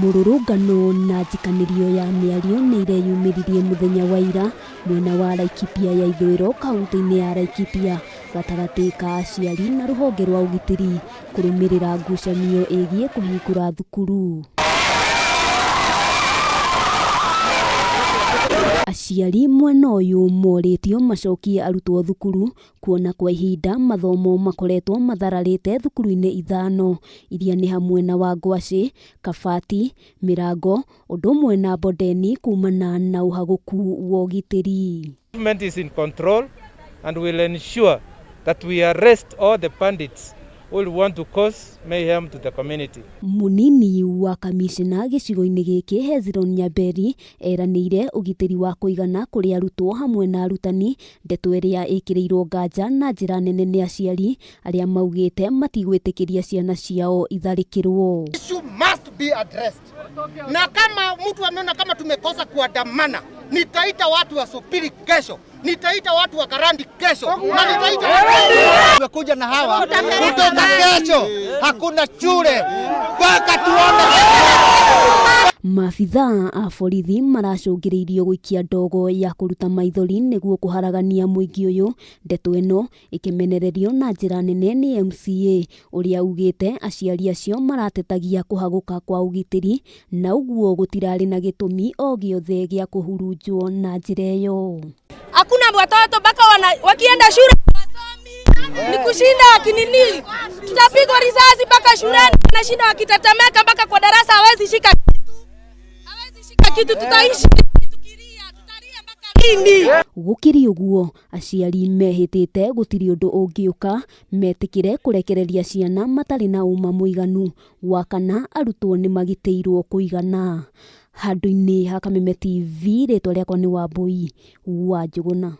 Mururungano na njikanirio ya miario nĩ ireyumĩririe muthenya wa ira mwena wa Laikipia ya Ithuiro kaunti-inĩ ya Laikipia gatagatĩ ka aciari na rũhonge rwa ugitiri kũrũmĩrĩra ngucanio ĩgiĩ kũhingũra thukuru. Aciari mwena ũyũ morĩtio macokie arutwo thukuru kuona kwa ihinda mathomo makoretwo mathararĩte thukuru-inĩ 5 iria nĩ hamwe na wa Ngwacĩ, Kabati, Mirango, ũndũ ũmwe na Bondeni, Kuumana na uhaguku wa ugitiri. Government is in control and will ensure that we arrest all the bandits who will want to cause mayhem to the community. Munini wa kamishina gicigo-ini gĩkĩ Hezron Nyamberi eranĩire ugitiri wa kuigana kũrĩ arutwo hamwe na arutani, ndeto ĩrĩa ĩkĩrĩirwo nganja na njĩra nene nĩ aciari arĩa maugĩte matigwĩtĩkĩria ciana ciao itharikirwo. Issue must be addressed. Na kama mtu anaona kama tumekosa kuandamana, nitaita watu wa Supiri kesho, nitaita watu wa Karandi kesho, na nitaita tumekuja na hawa kutoka kesho, hakuna shule mpaka tuone. Maabitha a borithi maracũngĩrĩirio gũikia ndogo ya kũruta maithori nĩguo kũharagania mũingĩ ũyũ, ndeto ĩno ĩkĩmenererio na njĩra nene nĩ MCA ũrĩa ugĩte aciari acio maratetagia kũhagũka kwa ugitiri na ũguo gũtirarĩ na gĩtũmi o gĩothe gĩa kũhurunjwo na njĩra ĩyo. Hakuna watoto mpaka wakienda shule ni kushinda wakinini, tutapigwa risasi mpaka shuleni, nashinda wakitatameka mpaka kwa darasa, hawezi shika kitu, tutaishi tukiria, tutaria mpaka lini? Gũkĩrĩ ũguo aciari mehĩtĩte gũtirĩ ũndũ ũngĩũka metĩkĩre kũrekereria ciana matarĩ na ũma mũiganu wa kana arutwo nĩ magitĩirwo kuigana. Handũ-inĩ ha Kameme TV, rĩtwa rĩakwa nĩ Wambui wa Njũgũna.